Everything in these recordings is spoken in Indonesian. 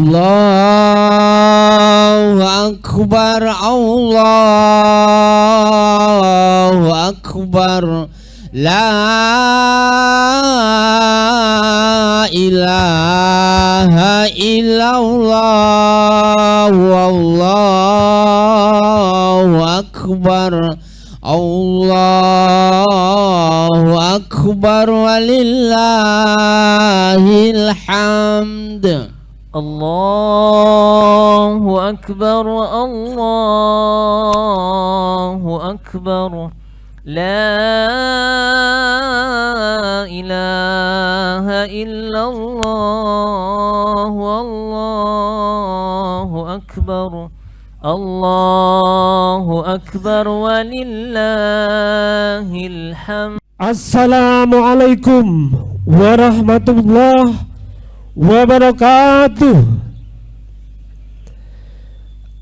Allahu Akbar, Allahu Akbar, la ilaha illallah, wallahu akbar, Allahu akbar, walillahil hamd. Allahu akbar, Allahu akbar, la ilaha illallah, wallahu akbar, Allahu akbar, walillahil hamd. Assalamualaikum warahmatullahi wabarakatuh.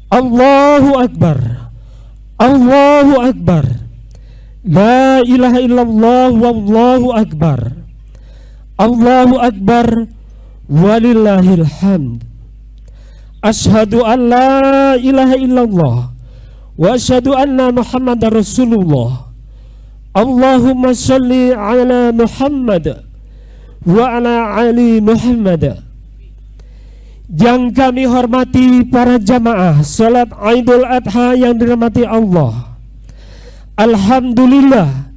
Allahu akbar, Allahu akbar, la ilaha illallah, wallahu akbar, Allahu akbar, walillahil hamd. Asyhadu an la ilaha illallah wa asyhadu anna Muhammadar Rasulullah. Allahumma sholli ala Muhammad wa ala ali Muhammad. Yang kami hormati para jamaah salat Idul Adha yang dirahmati Allah, alhamdulillah,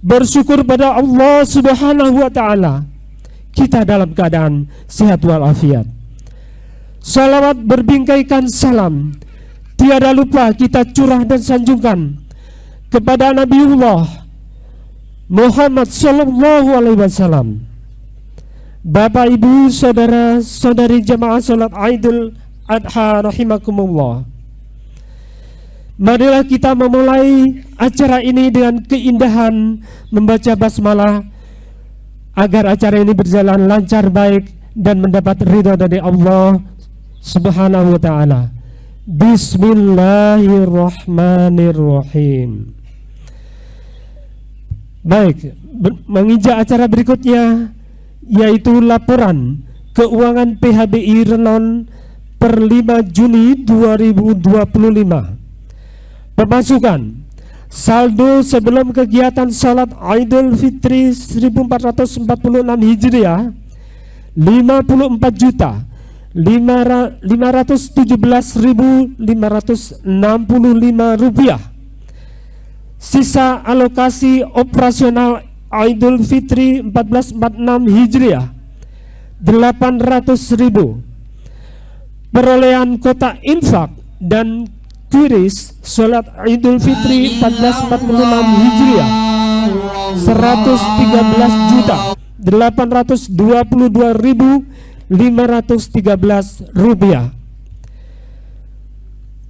bersyukur pada Allah Subhanahu wa ta'ala, kita dalam keadaan sehat walafiat. Salawat berbingkaikan salam tiada lupa kita curah dan sanjungkan kepada Nabiullah Muhammad sallallahu alaihi wasallam. Bapak, Ibu, saudara, saudari jamaah salat Idul Adha rahimakumullah. Marilah kita memulai acara ini dengan keindahan membaca basmalah agar acara ini berjalan lancar, baik, dan mendapat ridha dari Allah Subhanahu wa ta'ala. Bismillahirrahmanirrahim. Baik, menginjak acara berikutnya, yaitu laporan keuangan PHBI Renon per 5 Juni 2025. Pemasukan saldo sebelum kegiatan salat Idul Fitri 1446 Hijriah 54.517.565 rupiah. Sisa alokasi operasional Idul Fitri 1446 Hijriah 800.000. Perolehan kotak infak dan kiris salat Idul Fitri 1446 Hijriah 113.822.513 rupiah.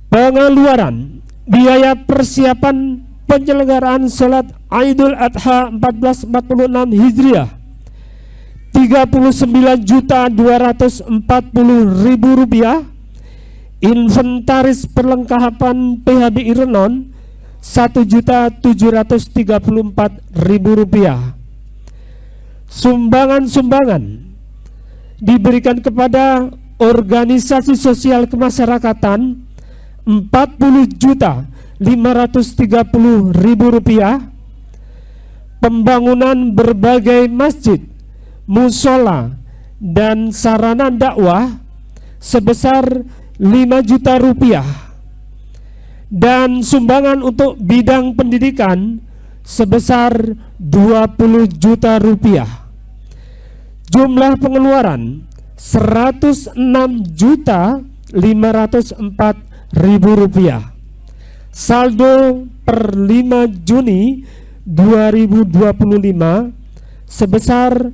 Pengeluaran biaya persiapan penyelenggaraan salat Idul Adha 1446 Hijriah 39.240.000 rupiah. Inventaris perlengkapan PHBI Renon 1.734.000 rupiah. Sumbangan-sumbangan diberikan kepada organisasi sosial kemasyarakatan 40.530.000 rupiah. Pembangunan berbagai masjid, musola, dan sarana dakwah sebesar 5 juta rupiah. Dan sumbangan untuk bidang pendidikan sebesar 20 juta rupiah. Jumlah pengeluaran 106.504.000 rupiah. Saldo per 5 Juni 2025 sebesar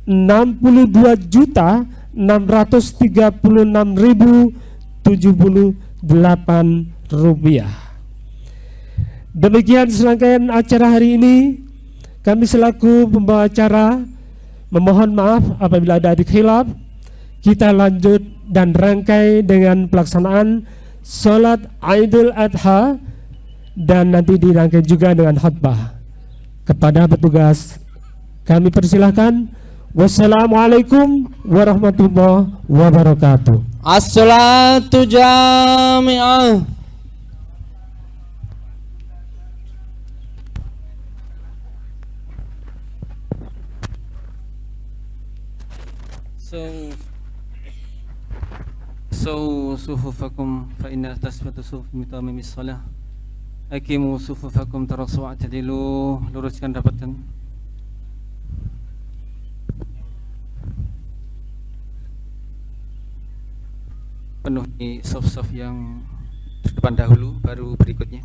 62.636.078 rupiah. Demikian serangkaian acara hari ini. Kami selaku pembawa acara memohon maaf apabila ada khilaf. Kita lanjut dan rangkai dengan pelaksanaan salat Idul Adha dan nanti dirangkai juga dengan khutbah. Kepada petugas kami persilahkan Wassalamualaikum warahmatullahi wabarakatuh. As-salatu jami'ah. صفوفكم فإن تثبت صفوف من تمام الصلاة. Aqimu sufufakum tarasu wa'tadilu. Luruskan rapatkan. Penuhi saf-saf yang terdepan dahulu, baru berikutnya.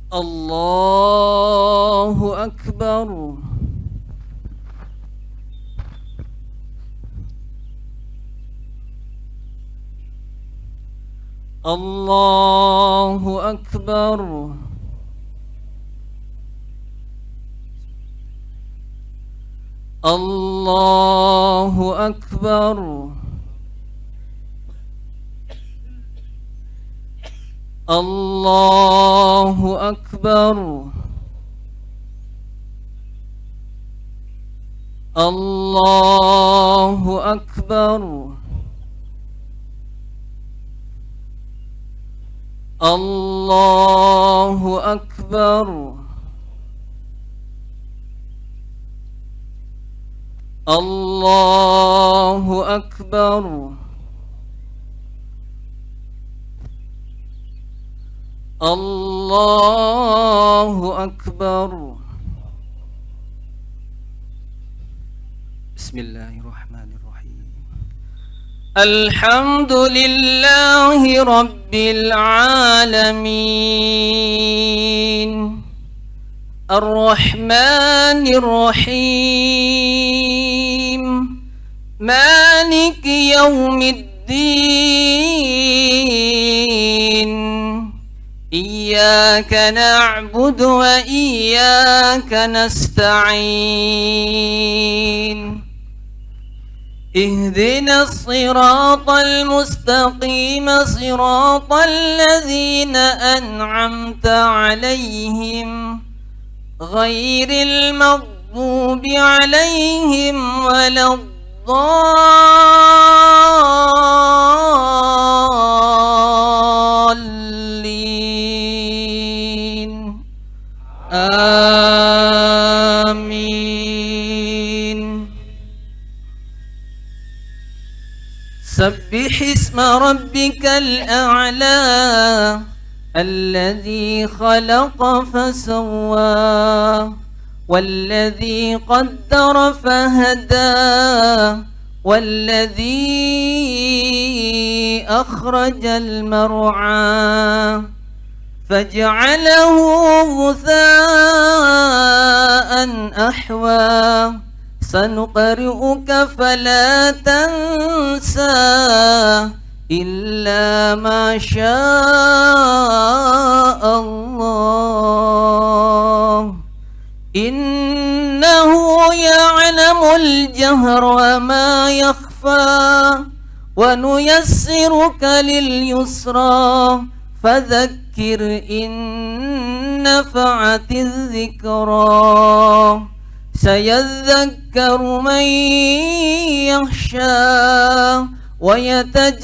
Allahu Akbar. Allahu Akbar. Allahu Akbar. Allahu Akbar. Allahu Akbar. Allahu Akbar. Allahu Akbar. Allahu Akbar. Bismillahirrahmanirrahim. Alhamdulillahi Rabbil Alamin. Ar-Rahmanir Rahim. Maliki Yawmiddin. إياك نعبد وإياك نستعين اهدنا الصراط المستقيم صراط الذين أنعمت عليهم غير المغضوب عليهم ولا الضالين آمين. سبح اسم ربك الأعلى الذي خلق فسوى والذي قدر فهدى والذي أخرج المرعى فجعله غثاء أحوى سنقرئك فلا تنسى إلا ما شاء الله إنه يعلم الجهر وما يخفى ونيسرك لليسرى فذكر إن نفعت الذكرى سيذكر من يخشى ويتجنبها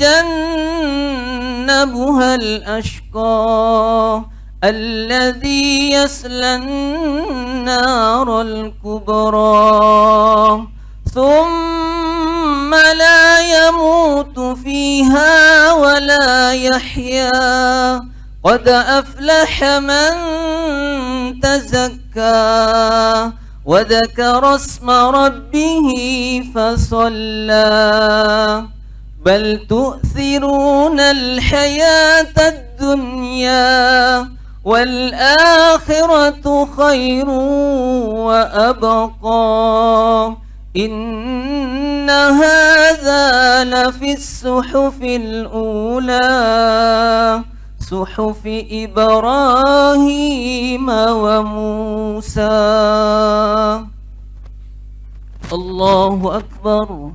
الأشقى الذي يصلى النار الكبرى ثم لا يموت فيها ولا يحيا قد أفلح من تزكى وذكر اسم ربه فصلى بل تؤثرون الحياة الدنيا والآخرة خير وأبقى إن هذا لفي الصحف الأولى صحف إبراهيم وموسى. الله أكبر.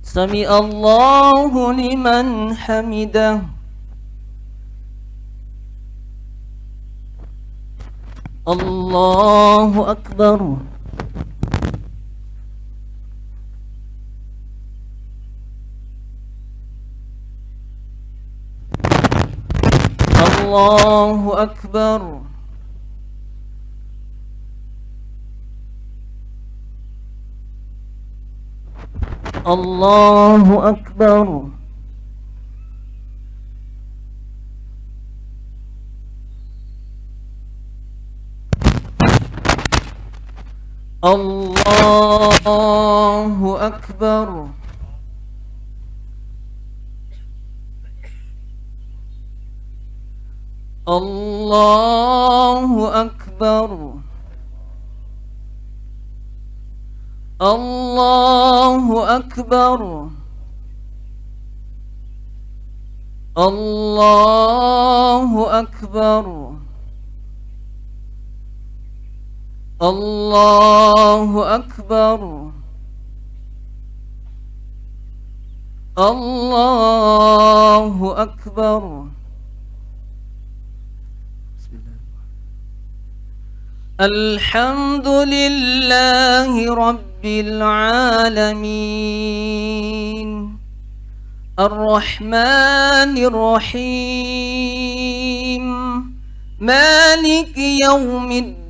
سمع الله لمن حمده. الله أكبر. الله أكبر. الله أكبر. الله أكبر. الله أكبر. الله أكبر. الله أكبر. الله أكبر. الله أكبر. الحمد لله رب العالمين الرحمن الرحيم مالك يوم الدين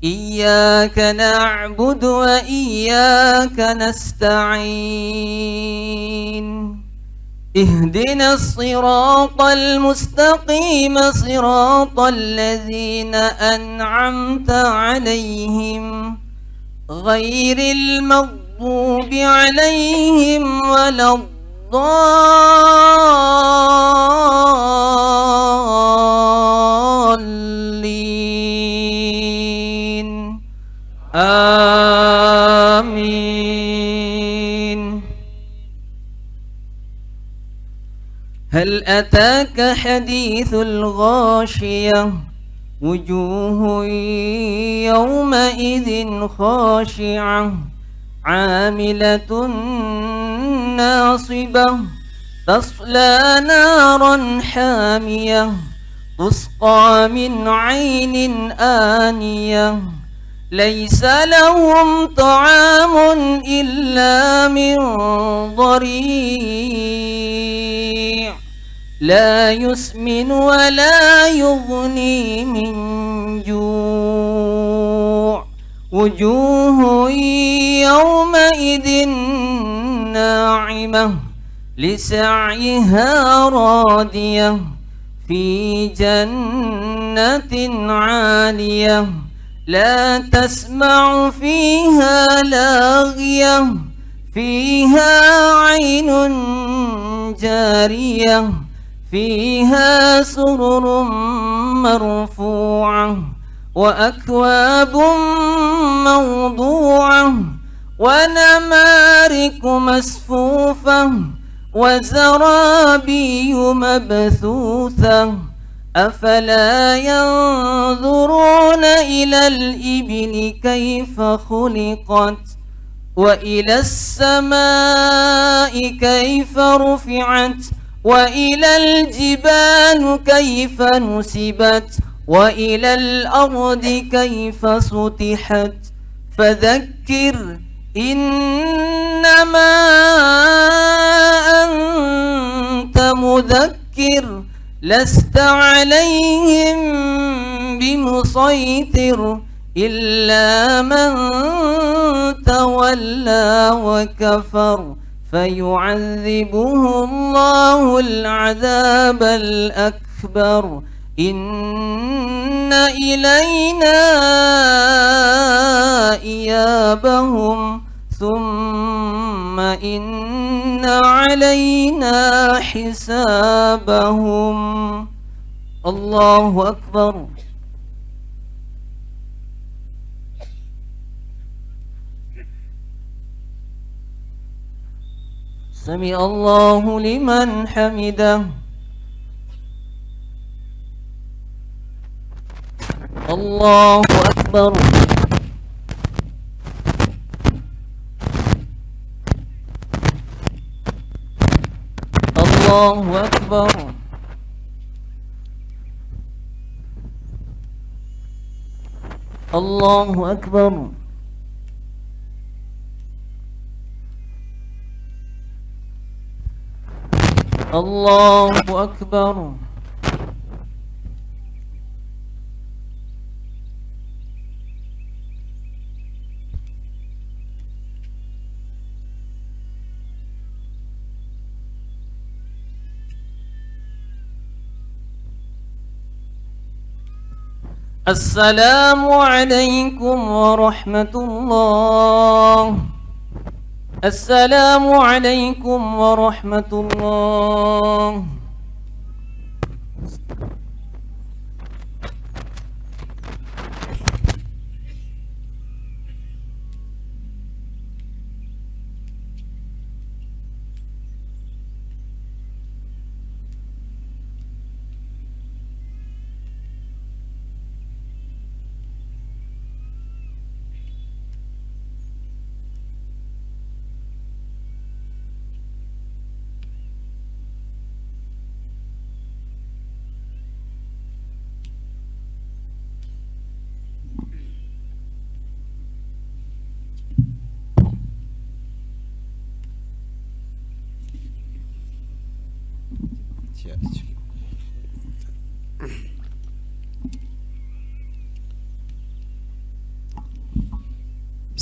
إياك نعبد وإياك نستعين اهدنا الصراط المستقيم صراط الذين أنعمت عليهم غير المغضوب عليهم ولا الضالين آمين. هل أتاك حديث الغاشية وجوه يومئذ خاشعة عاملة ناصبة تصلى نارا حامية تسقى من عين آنية ليس لهم طعام إلا من ضريع لا يسمن ولا يغني من جوع وجوه يومئذ ناعمة لسعيها راضية في جنة عالية لا تسمع فيها لاغية فيها عين جارية فيها سرر مرفوعة وأكواب موضوعة ونمارق مصفوفة وزرابي مبثوثة أفلا ينظرون إلى الإبل كيف خلقت وإلى السماء كيف رفعت وإلى الجبال كيف نسبت وإلى الأرض كيف سطحت فذكر إنما أنت مذكر لست عليهم بمسيطر إلا من تولى وكفر فيعذبه الله العذاب الأكبر إن إلينا إيابهم ثم إن علينا حسابهم. الله أكبر. سمع الله لمن حمده الله أكبر الله أكبر الله أكبر الله أكبر السلام عليكم ورحمة الله السلام عليكم ورحمة الله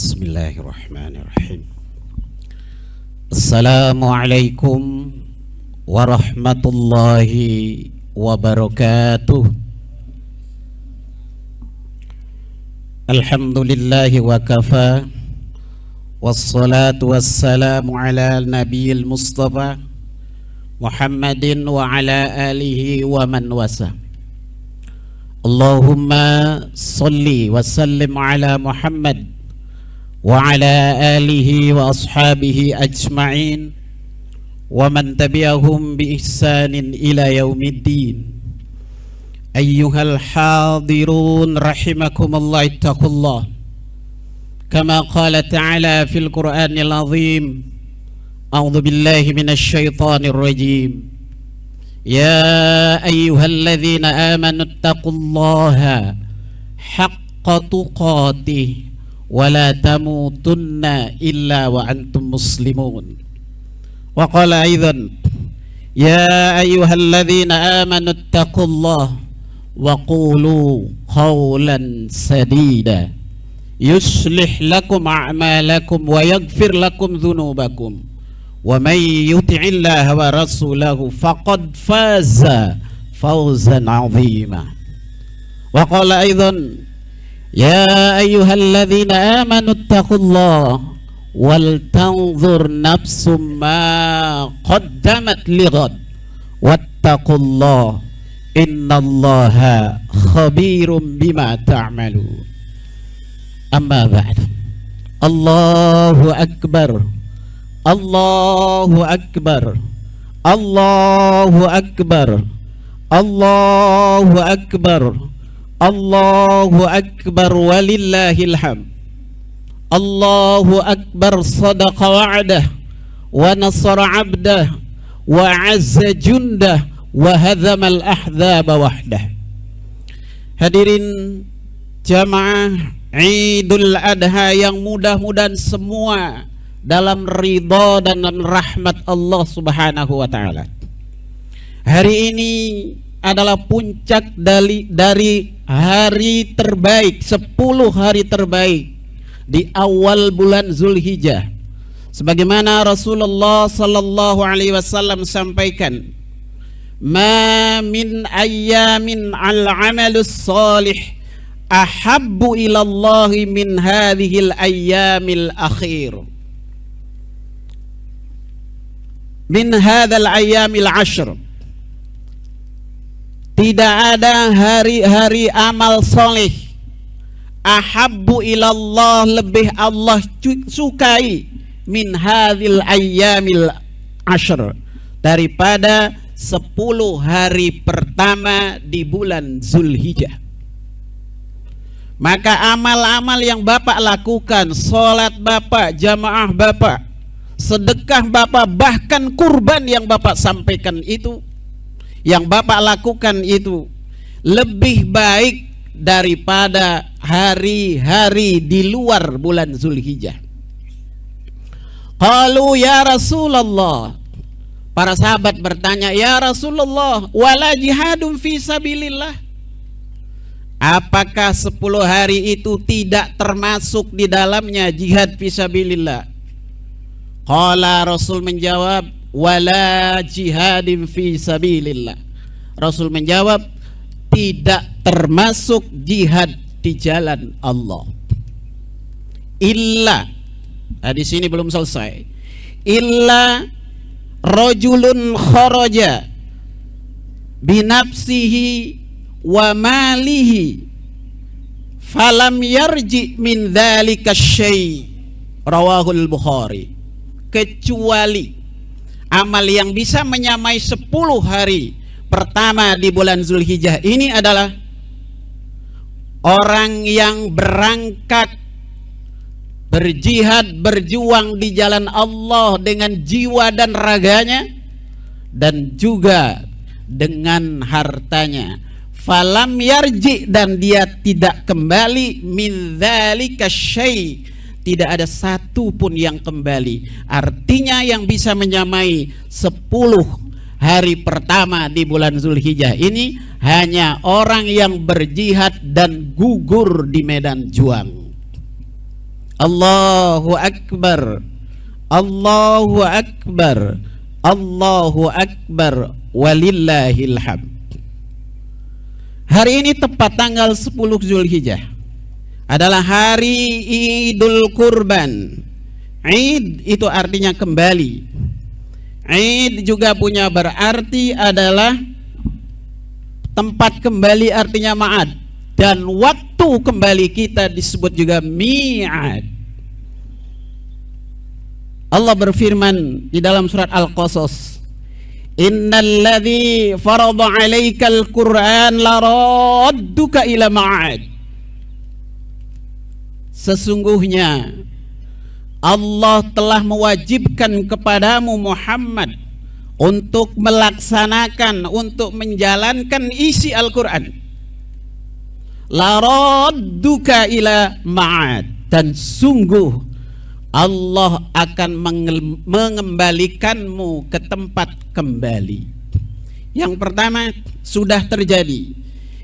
Bismillahirrahmanirrahim. Assalamualaikum warahmatullahi wabarakatuh. Alhamdulillahi wa kafa, wassalatu wassalamu ala nabiyil mustafa Muhammadin wa ala alihi wa man wasa. Allahumma salli wa sallim ala Muhammad wa ala alihi wa ashabihi ajma'in wa man tabi'ahum bi ihsanin ila yaumiddin. Ayyuhal hadirun rahimakumullah, ittaqullah kama qala ta'ala fil Qur'anil azim. A'udzu billahi minasy syaithanir rajim. Ya ayyuhalladzina amanu ittaqullaha haqqa tuqatih wa la tamutunna illa wa antum muslimun. Wa qala aidan ya ayyuhalladzina amanu ittaqullaha wa qulu qawlan sadida yuslih lakum a'malakum wa yaghfir lakum dhunubakum wa may yuti'illaha wa rasulahu faqad faza fawzan 'azima. Wa qala aidan ya ayyuhalladzina amanu ittaqullaha wal tanzur nafsum ma qaddamat lighad wattaqullaha innallaha khabirum bima ta'malun. Amma ba'd. Allahu akbar, Allahu akbar, Allahu akbar, Allahu akbar, Allahu akbar walillahil hamd. Allahu akbar, sadaqa wa'dah wa nasara 'abdah wa 'azza jundah wa hadzamal ahzaba wahdah. Hadirin jamaah Idul Adha yang mudah-mudahan semua dalam ridha dan rahmat Allah Subhanahu wa taala. Hari ini adalah puncak dari hari terbaik, 10 hari terbaik di awal bulan Zulhijjah. Sebagaimana Rasulullah sallallahu alaihi wasallam sampaikan, "Ma min ayyamin al-amalus salih ahabbu ilallahi min hadhil ayyamil akhir min hadzal ayyamil ashr." Tidak ada hari-hari amal soleh ahabbu ilallah, lebih Allah sukai, min hadzal ayyamil ashar, daripada 10 hari pertama di bulan Zulhijjah. Maka amal-amal yang Bapak lakukan, sholat Bapak, jamaah Bapak, sedekah Bapak, bahkan kurban yang Bapak sampaikan itu, yang Bapak lakukan itu lebih baik daripada hari-hari di luar bulan Zulhijjah. Qalu ya Rasulullah, para sahabat bertanya, ya Rasulullah, wala jihadun fi sabilillah, apakah 10 hari itu tidak termasuk di dalamnya jihad fi sabilillah? Qala, Rasul menjawab, wala jihadin fi sabilillah. Rasul menjawab, tidak termasuk jihad di jalan Allah. Illa, nah di sini belum selesai. Illa rajulun kharaja binafsihi wa malihi falam yarji min dzalika syai', rawahul Bukhari. Kecuali amal yang bisa menyamai 10 hari pertama di bulan Zulhijjah ini adalah orang yang berangkat berjihad, berjuang di jalan Allah dengan jiwa dan raganya, dan juga dengan hartanya. Falam yarji, dan dia tidak kembali, min dzalika syai', tidak ada satu pun yang kembali. Artinya yang bisa menyamai 10 hari pertama di bulan Zulhijjah ini hanya orang yang berjihad dan gugur di medan juang. Allahu Akbar, Allahu Akbar, Allahu Akbar, walillahil hamd. Hari ini tepat tanggal 10 Zulhijjah adalah hari Idul Kurban. Id itu artinya kembali. Id juga punya berarti adalah tempat kembali, artinya ma'ad, dan waktu kembali kita disebut juga mi'ad. Allah berfirman di dalam surat Al-Qasas, innalladzi farada 'alaikal Qur'an laradduka ila ma'ad. Sesungguhnya Allah telah mewajibkan kepadamu Muhammad untuk melaksanakan, untuk menjalankan isi Al-Quran. Laradduka ila ma'ad, dan sungguh Allah akan mengembalikanmu ke tempat kembali. Yang pertama sudah terjadi,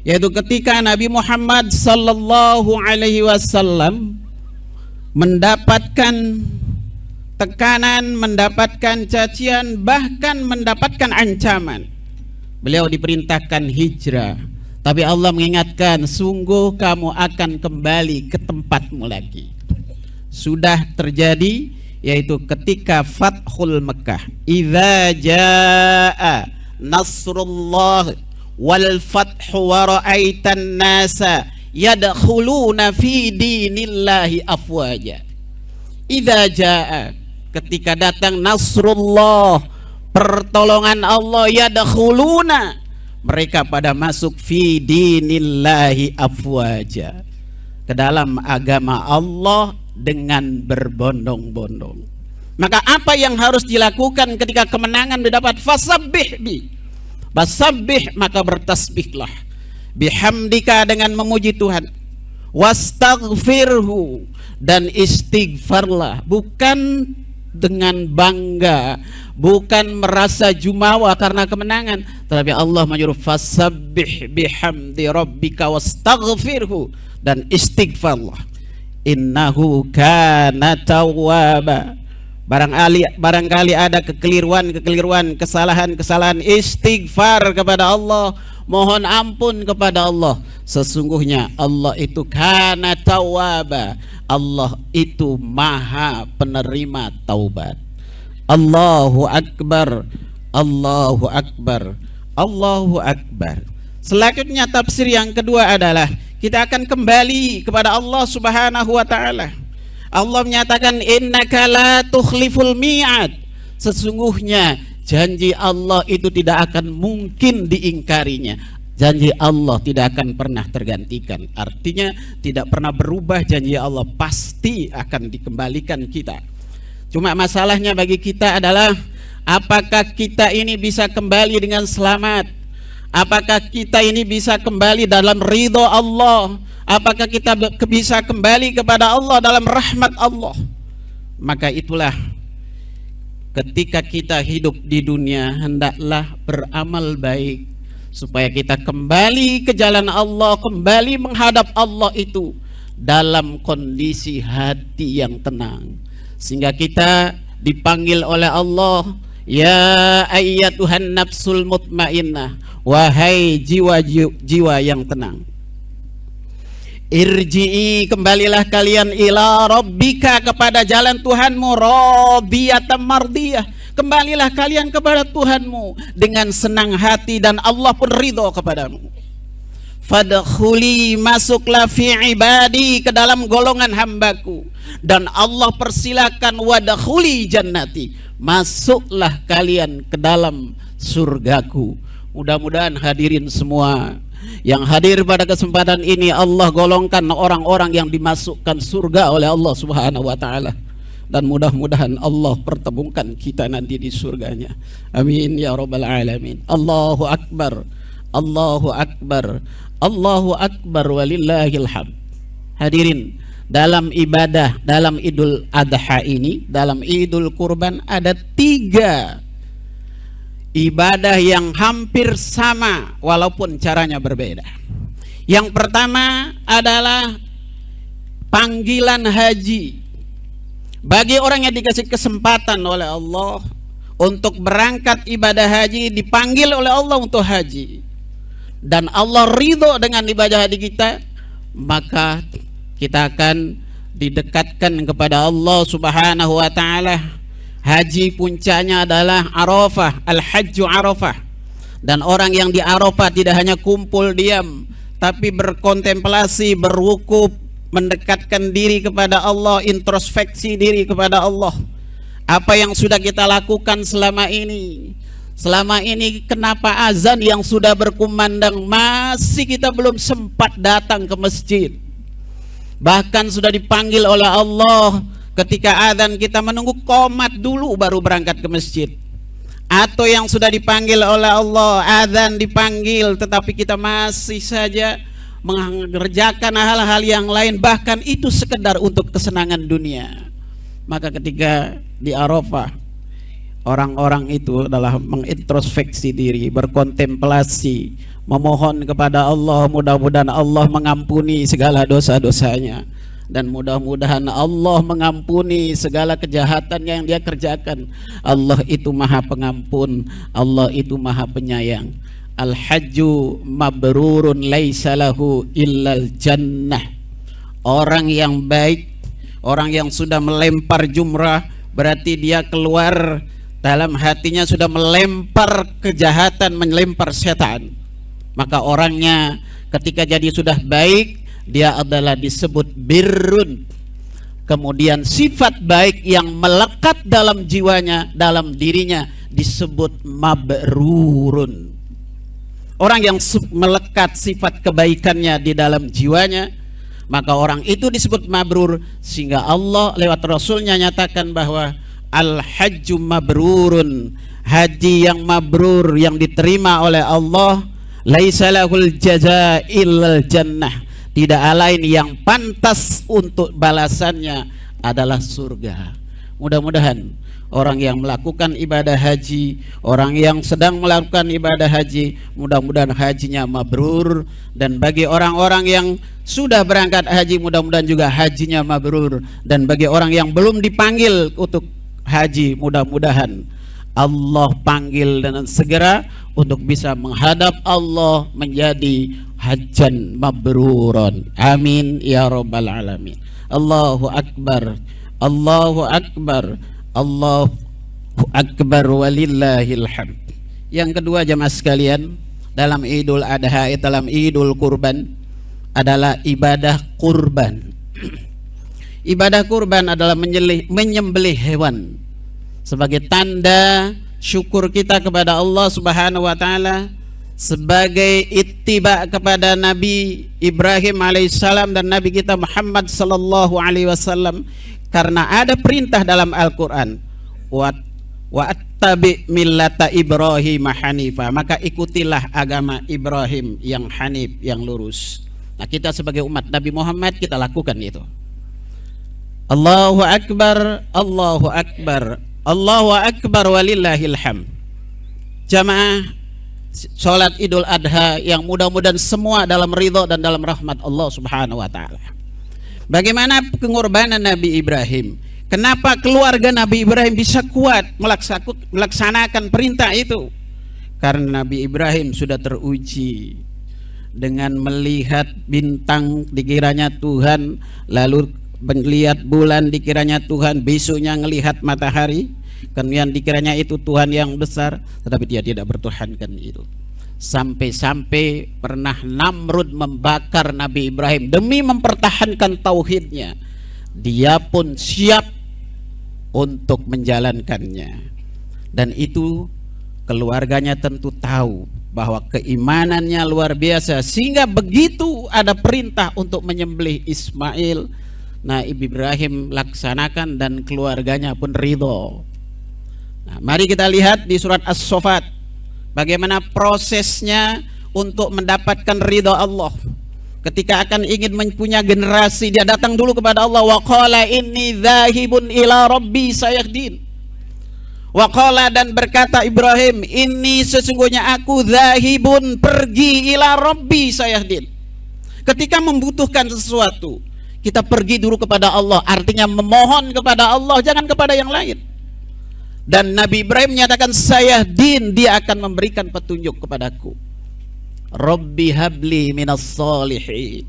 yaitu ketika Nabi Muhammad sallallahu alaihi wasallam mendapatkan tekanan, mendapatkan cacian, bahkan mendapatkan ancaman. Beliau diperintahkan hijrah, tapi Allah mengingatkan, sungguh kamu akan kembali ke tempatmu lagi. Sudah terjadi, yaitu ketika Fathul Mekah. Idza jaa nasrullah wal fathu wa ra'aitan nasa yadkhuluna fi dinillahi afwaja. Idza jaa, ketika datang nasrullah, pertolongan Allah, yadkhuluna, mereka pada masuk fi dinillahi afwaja, ke dalam agama Allah dengan berbondong-bondong. Maka apa yang harus dilakukan ketika kemenangan didapat? Fasabbih bi, fasabbih, maka bertasbihlah, bihamdika, dengan memuji Tuhan, wastaghfirhu, dan istighfarlah, bukan dengan bangga, bukan merasa jumawa karena kemenangan, tetapi Allah menyuruh fasabbih bihamdi rabbika wastaghfirhu, dan istighfarlah, innahu kana tawwaba. Barangkali ada kekeliruan, kesalahan, istighfar kepada Allah, mohon ampun kepada Allah. Sesungguhnya Allah itu kana tawwaba, Allah itu maha penerima taubat. Allahu Akbar, Allahu Akbar, Allahu Akbar. Selanjutnya tafsir yang kedua adalah kita akan kembali kepada Allah Subhanahu wa ta'ala. Allah menyatakan innaka la tukhliful mi'ad, sesungguhnya janji Allah itu tidak akan mungkin diingkarinya. Janji Allah tidak akan pernah tergantikan. Artinya tidak pernah berubah janji Allah, pasti akan dikembalikan kita. Cuma masalahnya bagi kita adalah apakah kita ini bisa kembali dengan selamat? Apakah kita ini bisa kembali dalam ridho Allah? Apakah kita bisa kembali kepada Allah dalam rahmat Allah? Maka itulah ketika kita hidup di dunia, hendaklah beramal baik supaya kita kembali ke jalan Allah, kembali menghadap Allah itu dalam kondisi hati yang tenang, sehingga kita dipanggil oleh Allah, ya ayyatuhan nafsul mutmainnah, wahai jiwa-jiwa yang tenang, irji'i, kembalilah kalian ila rabbika, kepada jalan Tuhanmu, radiyatan mardiyah, kembalilah kalian kepada Tuhanmu dengan senang hati dan Allah pun ridho kepadamu. Fadkhuli, masuklah fi ibadi, ke dalam golongan hambaku, dan Allah persilakan wadkhuli jannati, masuklah kalian ke dalam surgaku. Mudah-mudahan hadirin semua yang hadir pada kesempatan ini Allah golongkan orang-orang yang dimasukkan surga oleh Allah Subhanahu wa taala. Dan mudah-mudahan Allah pertemukan kita nanti di surganya. Amin ya rabbal alamin. Allahu akbar, Allahu akbar, Allahu akbar, walillahil hamd. Hadirin, dalam ibadah, dalam Idul Adha ini, dalam Idul Kurban, ada 3 ibadah yang hampir sama walaupun caranya berbeda. Yang pertama adalah panggilan haji. Bagi orang yang dikasih kesempatan oleh Allah untuk berangkat ibadah haji, dipanggil oleh Allah untuk haji, dan Allah ridho dengan ibadah haji kita, maka kita akan didekatkan kepada Allah Subhanahu wa ta'ala. Haji puncaknya adalah Arafah, al-hajju Arafah. Dan orang yang di Arafah tidak hanya kumpul diam, tapi berkontemplasi, berwukuf, mendekatkan diri kepada Allah, introspeksi diri kepada Allah. Apa yang sudah kita lakukan selama ini? Selama ini kenapa azan yang sudah berkumandang masih kita belum sempat datang ke masjid? Bahkan sudah dipanggil oleh Allah, ketika azan kita menunggu qomat dulu baru berangkat ke masjid. Atau yang sudah dipanggil oleh Allah, azan dipanggil tetapi kita masih saja mengerjakan hal-hal yang lain, bahkan itu sekedar untuk kesenangan dunia. Maka ketika di Arafah, orang-orang itu adalah mengintrospeksi diri, berkontemplasi, memohon kepada Allah, mudah-mudahan Allah mengampuni segala dosa-dosanya, dan mudah-mudahan Allah mengampuni segala kejahatan yang dia kerjakan. Allah itu maha pengampun, Allah itu maha penyayang. Al-hajju mabrurun laisa lahu illal jannah. Orang yang baik, orang yang sudah melempar jumrah, berarti dia keluar dalam hatinya sudah melempar kejahatan, melempar setan. Maka orangnya ketika jadi sudah baik, dia adalah disebut birrun. Kemudian sifat baik yang melekat dalam jiwanya, dalam dirinya, disebut mabrurun. Orang yang melekat sifat kebaikannya di dalam jiwanya, maka orang itu disebut mabrur. Sehingga Allah lewat Rasulnya nyatakan bahwa al-hajju mabrurun, haji yang mabrur, yang diterima oleh Allah, laisa lahul jazaa'il jannah, tidak lain yang pantas untuk balasannya adalah surga. Mudah-mudahan orang yang melakukan ibadah haji, orang yang sedang melakukan ibadah haji, mudah-mudahan hajinya mabrur. Dan bagi orang-orang yang sudah berangkat haji, mudah-mudahan juga hajinya mabrur. Dan bagi orang yang belum dipanggil untuk haji, mudah-mudahan Allah panggil dan segera untuk bisa menghadap Allah menjadi hajjan mabruron. Amin ya rabbal alamin. Allahu akbar, Allahu akbar, Allahu akbar, walillahil hamd. Yang kedua jamaah sekalian, dalam Idul Adha, dalam Idul Kurban adalah ibadah kurban. Ibadah kurban adalah menyembelih hewan. sebagai tanda syukur kita kepada Allah Subhanahu wa taala, sebagai ittiba kepada Nabi Ibrahim alaihissalam dan Nabi kita Muhammad sallallahu alaihi wasallam, karena ada perintah dalam Al-Qur'an, wa attabi millata Ibrahim hanifa, maka ikutilah agama Ibrahim yang hanif, yang lurus. Nah, kita sebagai umat Nabi Muhammad kita lakukan itu. Allahu akbar, Allahu akbar, Allahu akbar walillahil hamd. Jamaah salat Idul Adha yang mudah-mudahan semua dalam ridha dan dalam rahmat Allah Subhanahu wa taala. Bagaimana pengorbanan Nabi Ibrahim? Kenapa keluarga Nabi Ibrahim bisa kuat melaksanakan perintah itu? Karena Nabi Ibrahim sudah teruji dengan melihat bintang dikiranya Tuhan, lalu melihat bulan dikiranya Tuhan, besoknya melihat matahari, kemudian dikiranya itu Tuhan yang besar, tetapi dia tidak bertuhankan itu. Sampai-sampai pernah Namrud membakar Nabi Ibrahim demi mempertahankan tauhidnya. Dia pun siap untuk menjalankannya, dan itu keluarganya tentu tahu bahwa keimanannya luar biasa, sehingga begitu ada perintah untuk menyembelih Ismail, nah Ibrahim laksanakan dan keluarganya pun ridho. Nah, mari kita lihat di surat As-Saffat bagaimana prosesnya untuk mendapatkan ridho Allah. Ketika akan ingin mempunyai generasi, dia datang dulu kepada Allah. Wa qala inni dzahibun ila rabbi sayahdin. Wa qala, dan berkata Ibrahim, ini sesungguhnya aku dzahibun, pergi, ila rabbi sayahdin. Ketika membutuhkan sesuatu, kita pergi dulu kepada Allah, artinya memohon kepada Allah, jangan kepada yang lain. Dan Nabi Ibrahim menyatakan sayahdin, dia akan memberikan petunjuk kepadaku. Rabbi habli minas solihin.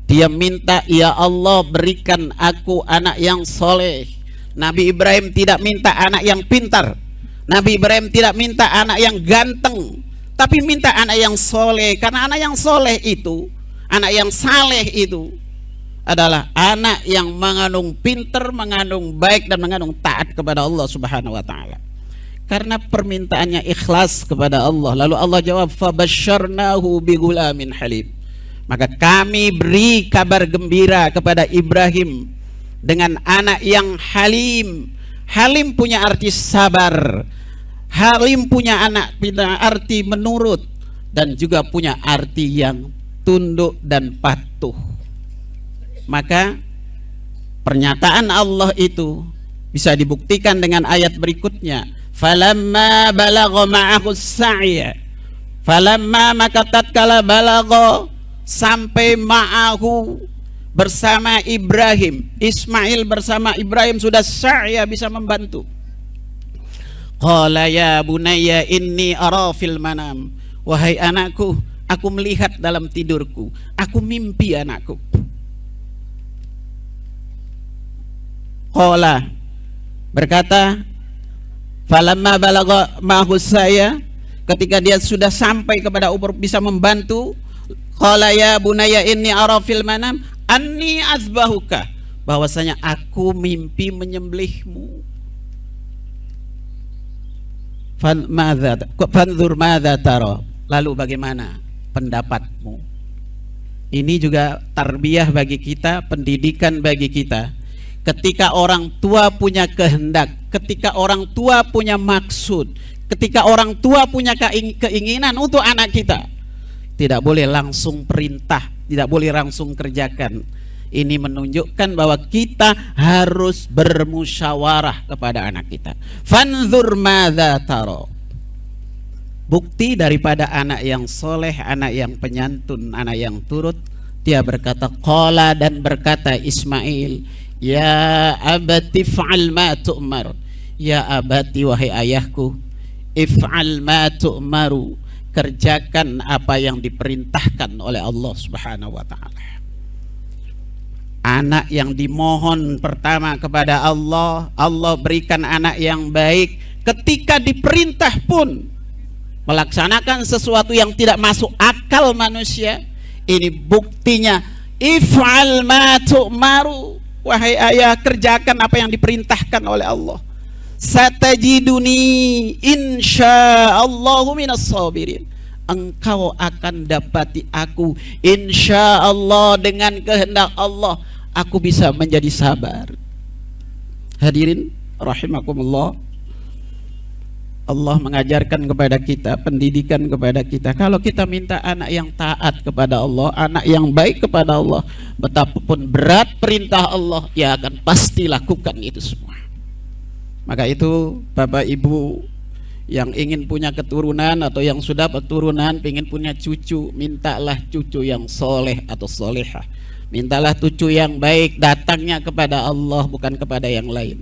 Dia minta, ya Allah berikan aku anak yang soleh. Nabi Ibrahim tidak minta anak yang pintar, Nabi Ibrahim tidak minta anak yang ganteng, tapi minta anak yang soleh. Karena anak yang soleh itu, anak yang saleh itu adalah anak yang mengandung pintar, mengandung baik, dan mengandung taat kepada Allah Subhanahu wa taala. Karena permintaannya ikhlas kepada Allah. Lalu Allah jawab, fabasyarnahu bigulamin halim. Maka kami beri kabar gembira kepada Ibrahim dengan anak yang halim. Halim punya arti sabar, halim punya arti menurut, dan juga punya arti yang tunduk dan patuh. Maka pernyataan Allah itu bisa dibuktikan dengan ayat berikutnya. Falamma balagha ma'ahu as-sa'ya, falamma, maka tatkala balagha, sampai ma'ahu, bersama Ibrahim, Ismail bersama Ibrahim sudah sa'ya, bisa membantu. Qala ya bunayya inni ara fil manam, wahai anakku, aku melihat dalam tidurku, aku mimpi anakku. Qala, berkata, falamma balagha ma'ahu saya, ketika dia sudah sampai kepada umur bisa membantu, qala ya bunayya inni ara fil manam anni azbahuka, bahwasanya aku mimpi menyembelihmu. Fanzur madza tara, lalu bagaimana pendapatmu? Ini juga tarbiyah bagi kita, pendidikan bagi kita. Ketika orang tua punya kehendak, ketika orang tua punya maksud, ketika orang tua punya keinginan untuk anak kita, tidak boleh langsung perintah, tidak boleh langsung kerjakan. Ini menunjukkan bahwa kita harus bermusyawarah kepada anak kita. Fanzur madza tara. Bukti daripada anak yang soleh, anak yang penyantun, anak yang turut, dia berkata qala, dan berkata Ismail, ya abati if'al ma tu'mar, ya abati, wahai ayahku, if'al ma tu'maru, kerjakan apa yang diperintahkan oleh Allah Subhanahu wa taala. Anak yang dimohon pertama kepada Allah, Allah berikan anak yang baik. Ketika diperintah pun melaksanakan sesuatu yang tidak masuk akal manusia. Ini buktinya, if'al ma tu'maru, wahai ayah, kerjakan apa yang diperintahkan oleh Allah. satajiduni insyaallahu minas sabirin. Engkau akan dapati aku insyaallah, dengan kehendak Allah aku bisa menjadi sabar. Hadirin rahimakumullah, Allah mengajarkan kepada kita, pendidikan kepada kita, kalau kita minta anak yang taat kepada Allah, anak yang baik kepada Allah, betapapun berat perintah Allah, ya akan pasti lakukan itu semua. Maka itu Bapak Ibu yang ingin punya keturunan atau yang sudah berturunan, ingin punya cucu, mintalah cucu yang soleh atau solehah. Mintalah cucu yang baik, datangnya kepada Allah bukan kepada yang lain.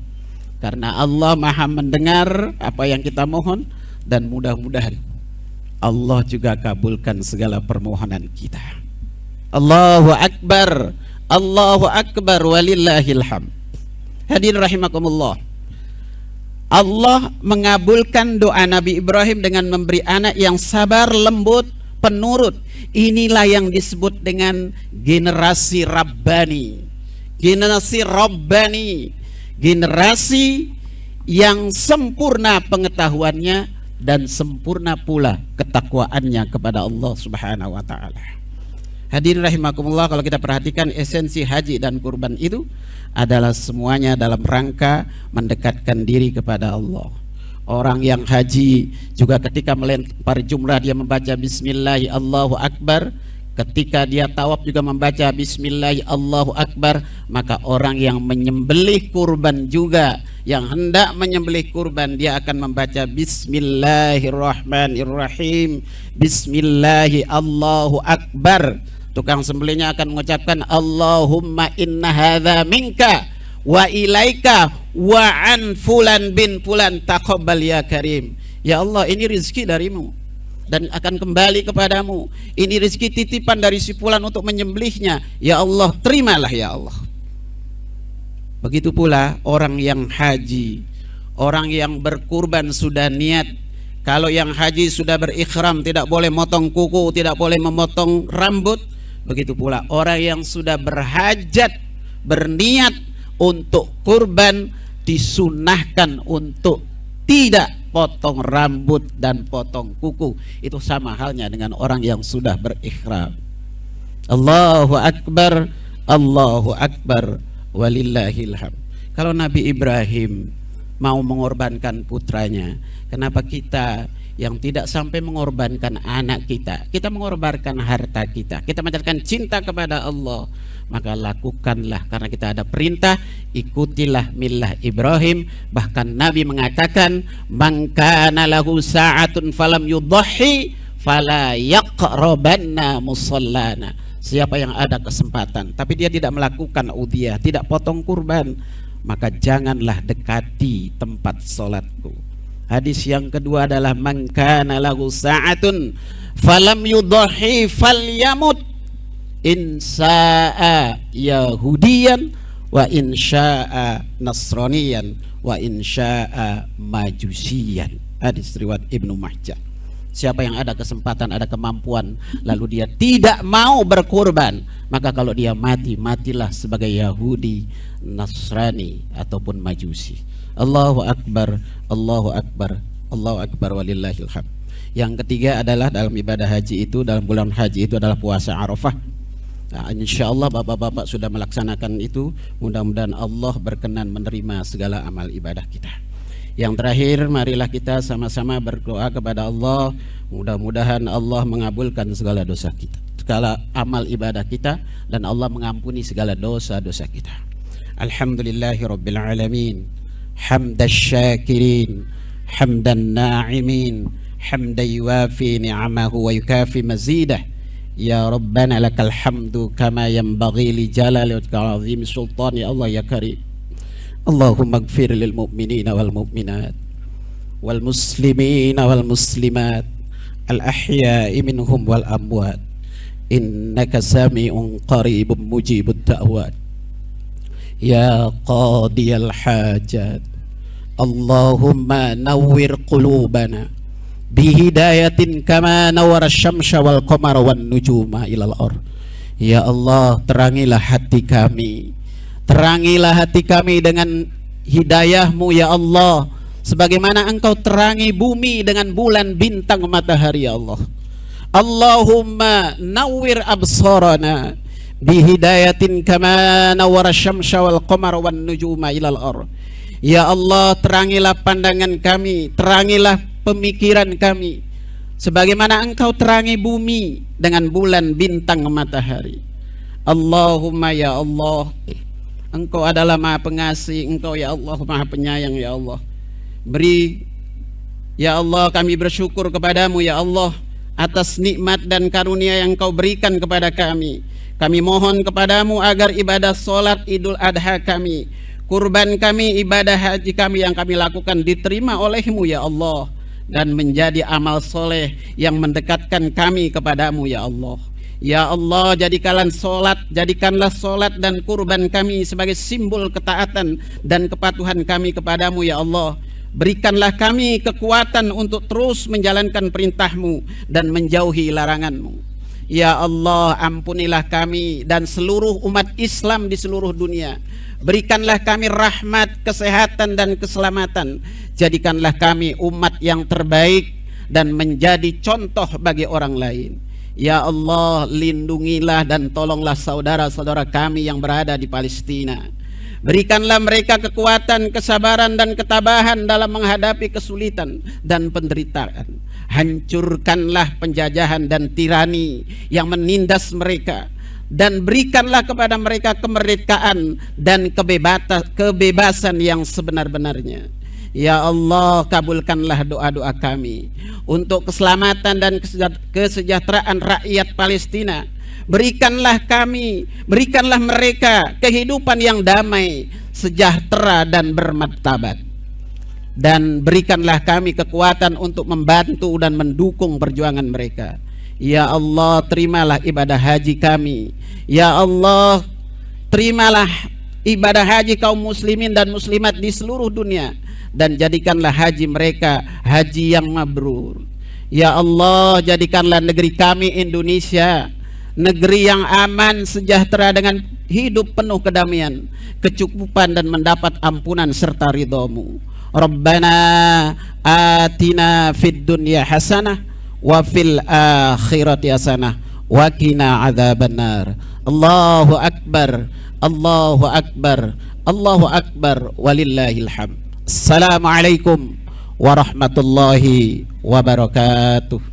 Karena Allah Maha mendengar apa yang kita mohon, dan mudah-mudahan Allah juga kabulkan segala permohonan kita. Allahu Akbar, Allahu Akbar, walillahil hamd. Hadirin rahimakumullah, Allah mengabulkan doa Nabi Ibrahim dengan memberi anak yang sabar, lembut, penurut. Inilah yang disebut dengan generasi Rabbani. Generasi Rabbani, generasi yang sempurna pengetahuannya dan sempurna pula ketakwaannya kepada Allah Subhanahu wa taala. Hadirin rahimakumullah, kalau kita perhatikan esensi haji dan kurban itu adalah semuanya dalam rangka mendekatkan diri kepada Allah. Orang yang haji juga ketika melempar jumrah dia membaca bismillah Allahu Akbar. Ketika dia tawaf juga membaca bismillah Allahu Akbar. Maka orang yang menyembelih kurban juga, yang hendak menyembelih kurban, dia akan membaca bismillahirrahmanirrahim, bismillahi Allahu Akbar. Tukang sembelihnya akan mengucapkan Allahumma inna hadza minka wa ilaika wa an fulan bin fulan taqabbal ya karim. Ya Allah, ini rezeki darimu dan akan kembali kepadamu. Ini rezeki titipan dari si fulan untuk menyembelihnya. Ya Allah, terimalah ya Allah. Begitu pula orang yang haji, orang yang berkurban sudah niat. Kalau yang haji sudah berikhram, tidak boleh motong kuku, tidak boleh memotong rambut. Begitu pula orang yang sudah berhajat, berniat untuk kurban, disunahkan untuk tidak potong rambut dan potong kuku. Itu sama halnya dengan orang yang sudah berikhram. Allahu Akbar, Allahu Akbar, walillahil hamd. Kalau Nabi Ibrahim mau mengorbankan putranya, kenapa kita yang tidak sampai mengorbankan anak kita? Kita mengorbankan harta kita, kita menjadikan cinta kepada Allah. Maka lakukanlah, karena kita ada perintah, ikutilah millah Ibrahim. Bahkan Nabi mengatakan, man kana lahu sa'atun falam yudhi fala yaqrabanna musallana. Siapa yang ada kesempatan tapi dia tidak melakukan udhiyah, tidak potong kurban, maka janganlah dekati tempat solatku. Hadis yang kedua adalah man kana lahu sa'atun falam yudhi falyamut insya'a yahudiyan wa insya'a nasraniyan wa insya'a majusiyan. Hadis riwayat Ibnu Majah. Siapa yang ada kesempatan, ada kemampuan, lalu dia tidak mau berkurban, maka kalau dia mati, matilah sebagai Yahudi, Nasrani ataupun Majusi. Allahu Akbar, Allahu Akbar, Allahu Akbar, walillahil hamd. Yang ketiga adalah dalam ibadah haji itu, dalam bulan haji itu adalah puasa Arafah. Nah, insya Allah bapak-bapak sudah melaksanakan itu. Mudah-mudahan Allah berkenan menerima segala amal ibadah kita. Yang terakhir, marilah kita sama-sama berdoa kepada Allah. Mudah-mudahan Allah mengabulkan segala dosa kita, segala amal ibadah kita, dan Allah mengampuni segala dosa-dosa kita. Alhamdulillahi Rabbil Alamin, hamdas syakirin, hamdan na'imin, hamdan yuwafi ni'amahu wa yukafi mazidah. Ya Rabbana lakal hamdu kama yanbaghi li jalali wajhika azim sultan. Ya Allah ya Karim, Allahumma ighfir lil mu'minina wal mu'minat wal muslimina wal muslimat al ahya'i minhum wal amwat innaka sami'un qaribun mujibud da'wat. Ya qadiyal hajat, Allahumma nawwir qulubana bihidayatin kama nawara syamsa wal qamara wan nujuma ilal ar. Ya Allah, terangilah hati kami, terangilah hati kami dengan hidayahmu ya Allah, sebagaimana Engkau terangi bumi dengan bulan, bintang, matahari ya Allah. Allahumma nawwir absarana bihidayatin kama nawwara syamsa wal qamara wan nujuma ilal ardh. Ya Allah, terangilah pandangan kami, terangilah pemikiran kami sebagaimana Engkau terangi bumi dengan bulan, bintang, matahari. Allahumma ya Allah, Engkau adalah Maha Pengasih, Engkau ya Allah Maha Penyayang ya Allah. Beri ya Allah, kami bersyukur kepadamu ya Allah atas nikmat dan karunia yang Kau berikan kepada kami. Kami mohon kepadamu agar ibadah solat Idul Adha kami, kurban kami, ibadah haji kami yang kami lakukan diterima olehmu ya Allah, dan menjadi amal soleh yang mendekatkan kami kepadamu ya Allah. Ya Allah, jadikanlah solat dan kurban kami sebagai simbol ketaatan dan kepatuhan kami kepadamu ya Allah. Berikanlah kami kekuatan untuk terus menjalankan perintahmu dan menjauhi laranganmu. Ya Allah, ampunilah kami dan seluruh umat Islam di seluruh dunia. Berikanlah kami rahmat, kesehatan dan keselamatan. Jadikanlah kami umat yang terbaik dan menjadi contoh bagi orang lain. Ya Allah, lindungilah dan tolonglah saudara-saudara kami yang berada di Palestina. Berikanlah mereka kekuatan, kesabaran dan ketabahan dalam menghadapi kesulitan dan penderitaan. Hancurkanlah penjajahan dan tirani yang menindas mereka, dan berikanlah kepada mereka kemerdekaan dan kebebasan yang sebenar-benarnya. Ya Allah, kabulkanlah doa-doa kami untuk keselamatan dan kesejahteraan rakyat Palestina. Berikanlah mereka kehidupan yang damai, sejahtera dan bermartabat. Dan berikanlah kami kekuatan untuk membantu dan mendukung perjuangan mereka. Ya Allah, terimalah ibadah haji kami. Ya Allah, terimalah ibadah haji kaum muslimin dan muslimat di seluruh dunia, dan jadikanlah haji mereka haji yang mabrur. Ya Allah, jadikanlah negeri kami Indonesia negeri yang aman, sejahtera dengan hidup penuh kedamaian, kecukupan dan mendapat ampunan serta ridhamu. Rabbana atina fid dunya hasanah wa fil akhirati hasanah wa qina adzabannar. Allahu akbar, Allahu akbar, Allahu akbar, walillahil hamd. Assalamualaikum warahmatullahi wabarakatuh.